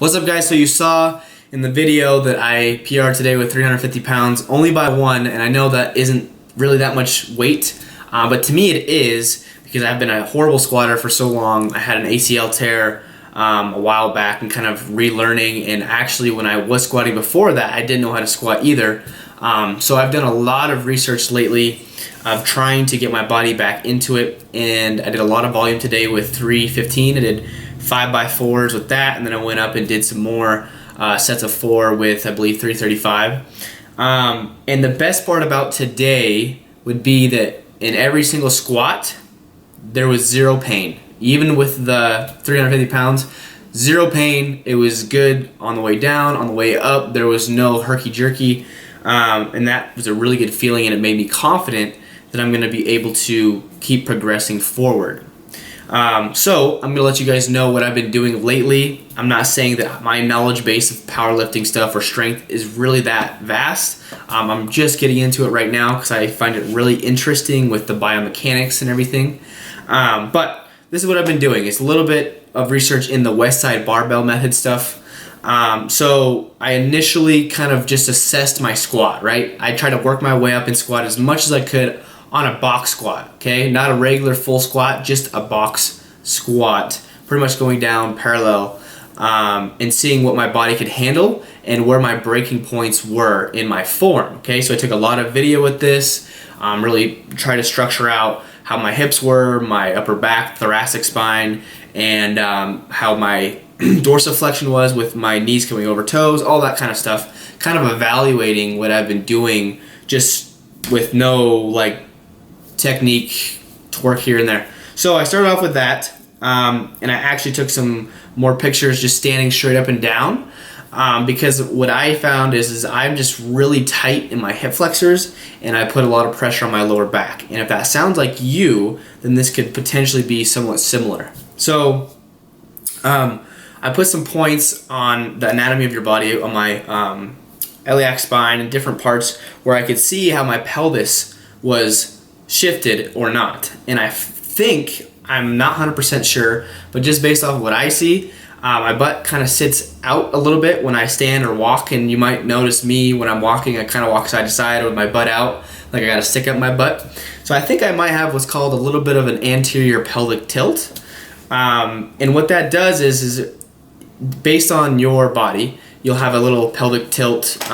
What's up, guys? So you saw in the video that I PR'd today with 350 pounds only by one, and I know that isn't really that much weight, but to me it is, because I've been a horrible squatter for so long. I had an ACL tear a while back and kind of relearning, and actually when I was squatting before that, I didn't know how to squat either. So I've done a lot of research lately of trying to get my body back into it, and I did a lot of volume today with 315. I did 5x4s with that, and then I went up and did some more sets of 4 with, I believe, 335. And the best part about today would be that in every single squat there was zero pain. Even with the 350 pounds, zero pain. It was good on the way down. On the way up, there was no herky-jerky, and that was a really good feeling, and it made me confident that I'm going to be able to keep progressing forward. So I'm going to let you guys know what I've been doing lately. I'm not saying that my knowledge base of powerlifting stuff or strength is really that vast. I'm just getting into it right now because I find it really interesting with the biomechanics and everything. But this is what I've been doing. It's a little bit of research in the West Side barbell method stuff. So I initially kind of just assessed my squat, right? I tried to work my way up in squat as much as I could on a box squat, okay? Not a regular full squat, just a box squat, pretty much going down parallel, and seeing what my body could handle and where my breaking points were in my form, okay? So I took a lot of video with this, really tried to structure out how my hips were, my upper back, thoracic spine, and how my dorsiflexion was with my knees coming over toes, all that kind of stuff, kind of evaluating what I've been doing just with no like technique torque here and there. So I started off with that, and I actually took some more pictures just standing straight up and down, because what I found is I'm just really tight in my hip flexors, and I put a lot of pressure on my lower back. And if that sounds like you, then this could potentially be somewhat similar. So I put some points on the anatomy of your body on my iliac spine and different parts where I could see how my pelvis was shifted or not. And I think, I'm not 100% sure, but just based off of what I see, my butt kind of sits out a little bit when I stand or walk, and you might notice me when I'm walking, I kind of walk side to side with my butt out, like I got to stick up my butt. So I think I might have what's called a little bit of an anterior pelvic tilt. And what that does is based on your body, you'll have a little pelvic tilt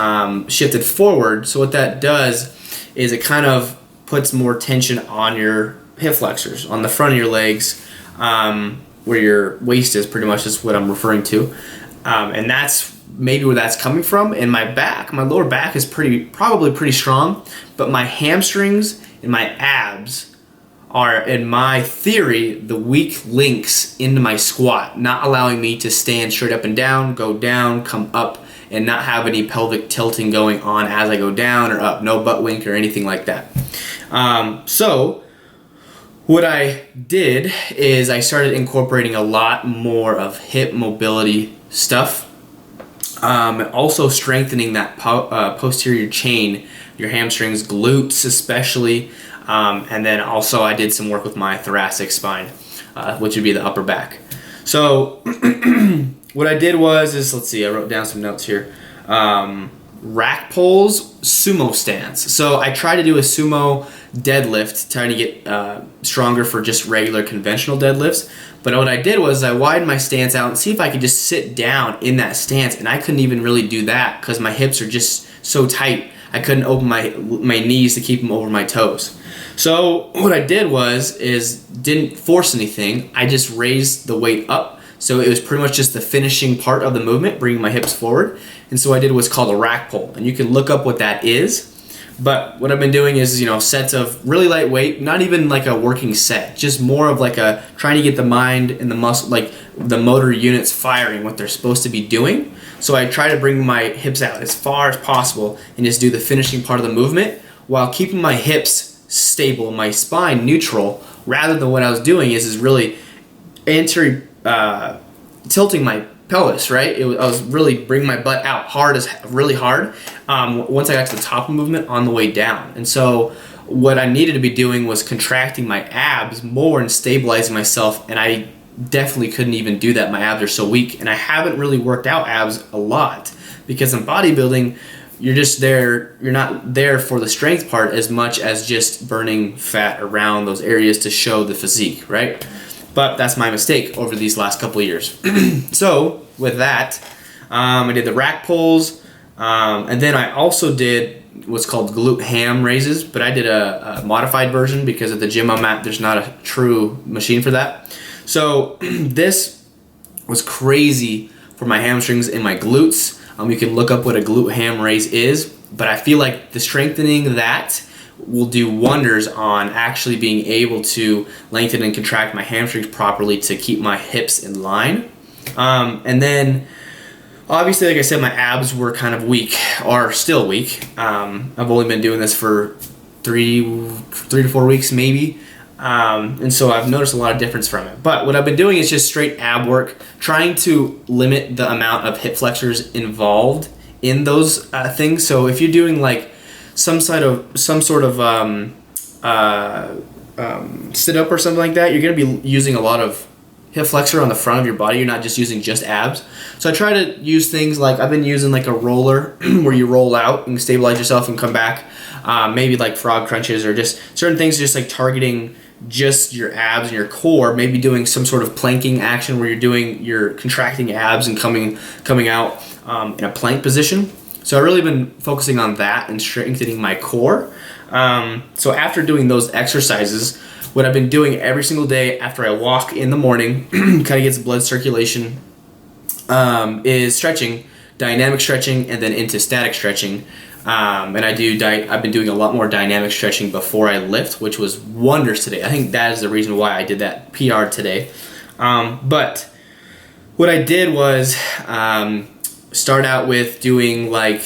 shifted forward. So what that does is it kind of puts more tension on your hip flexors, on the front of your legs, where your waist is, pretty much is what I'm referring to. And that's maybe where that's coming from. And my back, my lower back is probably pretty strong, but my hamstrings and my abs are, in my theory, the weak links into my squat, not allowing me to stand straight up and down, go down, come up, and not have any pelvic tilting going on as I go down or up. No butt wink or anything like that. So what I did is I started incorporating a lot more of hip mobility stuff, also strengthening that posterior chain, your hamstrings, glutes especially, and then also I did some work with my thoracic spine, which would be the upper back. So what I did was, let's see, I wrote down some notes here. Rack pulls, sumo stance. So I tried to do a sumo deadlift, trying to get stronger for just regular conventional deadlifts. But what I did was I widened my stance out and see if I could just sit down in that stance, and I couldn't even really do that because my hips are just so tight. I couldn't open my knees to keep them over my toes. So what I did is didn't force anything. I just raised the weight up. So it was pretty much just the finishing part of the movement, bringing my hips forward. And so I did what's called a rack pull. And you can look up what that is. But what I've been doing is, sets of really lightweight, not even like a working set, just more of like trying to get the mind and the muscle, like the motor units firing what they're supposed to be doing. So I try to bring my hips out as far as possible and just do the finishing part of the movement while keeping my hips stable, my spine neutral, rather than what I was doing is really tilting my pelvis, right? I was really bringing my butt out really hard once I got to the top of the movement on the way down. And so what I needed to be doing was contracting my abs more and stabilizing myself, and I definitely couldn't even do that. My abs are so weak, and I haven't really worked out abs a lot because in bodybuilding, you're not there for the strength part as much as just burning fat around those areas to show the physique, right? But that's my mistake over these last couple of years. So with that, I did the rack pulls, and then I also did what's called glute ham raises, but I did a modified version because at the gym I'm at, there's not a true machine for that. So this was crazy for my hamstrings and my glutes. You can look up what a glute ham raise is, but I feel like the strengthening that will do wonders on actually being able to lengthen and contract my hamstrings properly to keep my hips in line. And then obviously, like I said, my abs were kind of weak, are still weak. I've only been doing this for three to 4 weeks maybe. And so I've noticed a lot of difference from it. But what I've been doing is just straight ab work, trying to limit the amount of hip flexors involved in those things. So if you're doing like some sort of sit up or something like that, you're going to be using a lot of hip flexor on the front of your body. You're not just using just abs. So I try to use things like I've been using like a roller where you roll out and stabilize yourself and come back. Maybe like frog crunches or just certain things just like targeting just your abs and your core, maybe doing some sort of planking action where you're contracting abs and coming out in a plank position. So I've really been focusing on that and strengthening my core. So after doing those exercises, what I've been doing every single day after I walk in the morning, kind of gets blood circulation, is stretching, dynamic stretching, and then into static stretching. And I've been doing a lot more dynamic stretching before I lift, which was wonders today. I think that is the reason why I did that PR today. But what I did was start out with doing like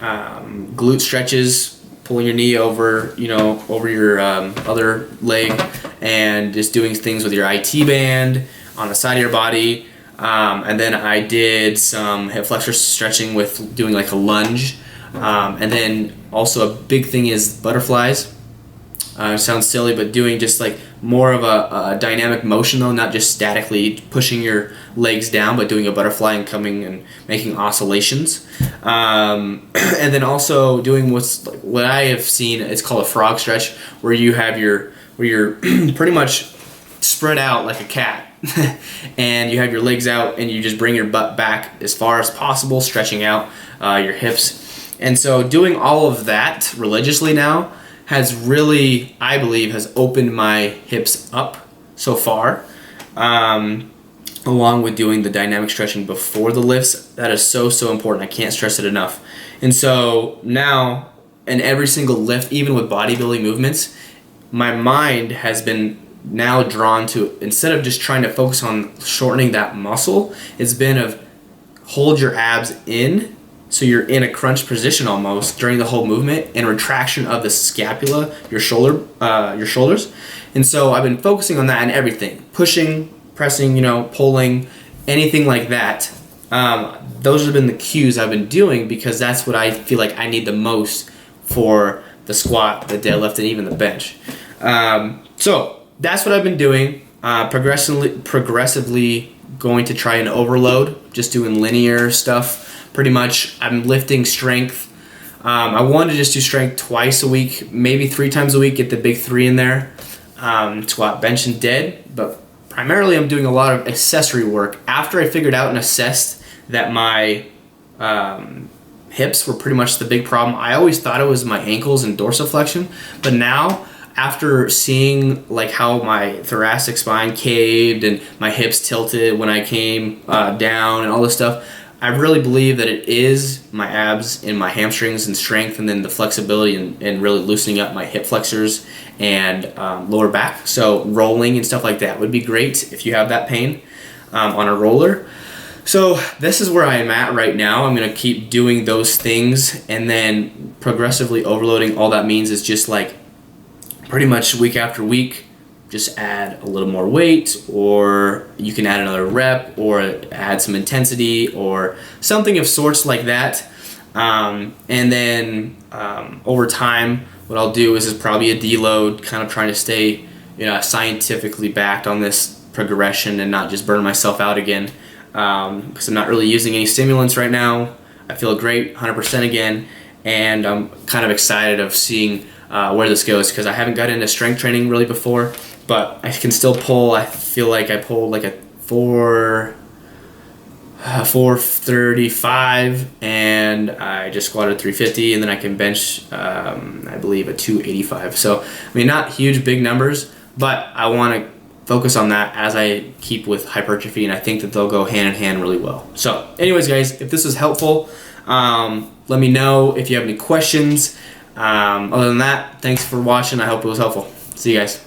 glute stretches, pulling your knee over your other leg, and just doing things with your IT band on the side of your body. And then I did some hip flexor stretching with doing like a lunge. And then also a big thing is butterflies. It sounds silly, but doing just like more of a dynamic motion though, not just statically pushing your legs down, but doing a butterfly and coming and making oscillations. And then also doing what I have seen, it's called a frog stretch, where you're pretty much spread out like a cat. And you have your legs out and you just bring your butt back as far as possible, stretching out your hips. And so doing all of that religiously now has really, I believe, has opened my hips up so far, along with doing the dynamic stretching before the lifts. That is so important. I can't stress it enough. And so now, in every single lift, even with bodybuilding movements, my mind has been now drawn to, instead of just trying to focus on shortening that muscle, it's been of hold your abs in, so you're in a crunch position almost during the whole movement, and retraction of the scapula, your shoulders. And so I've been focusing on that in everything, pushing, pressing, pulling, anything like that. Those have been the cues I've been doing, because that's what I feel like I need the most for the squat, the deadlift, and even the bench. So that's what I've been doing. Progressively going to try and overload, just doing linear stuff. Pretty much, I'm lifting strength. I want to just do strength twice a week, maybe 3 times a week, get the big 3 in there. Squat, bench, and dead. But primarily, I'm doing a lot of accessory work. After I figured out and assessed that my hips were pretty much the big problem, I always thought it was my ankles and dorsiflexion. But now, after seeing like how my thoracic spine caved and my hips tilted when I came down and all this stuff, I really believe that it is my abs and my hamstrings and strength, and then the flexibility and really loosening up my hip flexors and lower back. So rolling and stuff like that would be great if you have that pain on a roller. So this is where I am at right now. I'm going to keep doing those things and then progressively overloading. All that means is just like pretty much week after week, just add a little more weight, or you can add another rep, or add some intensity, or something of sorts like that. And then over time, what I'll do is probably a deload, kind of trying to stay scientifically backed on this progression and not just burn myself out again, because I'm not really using any stimulants right now. I feel great, 100% again, and I'm kind of excited of seeing where this goes, because I haven't got into strength training really before, but I can still pull. I feel like I pulled like a 435, and I just squatted 350, and then I can bench I believe a 285. So I mean, not huge big numbers, but I want to focus on that as I keep with hypertrophy, and I think that they'll go hand in hand really well. So anyways, guys, if this was helpful, let me know if you have any questions. Other than that, thanks for watching. I hope it was helpful. See you guys.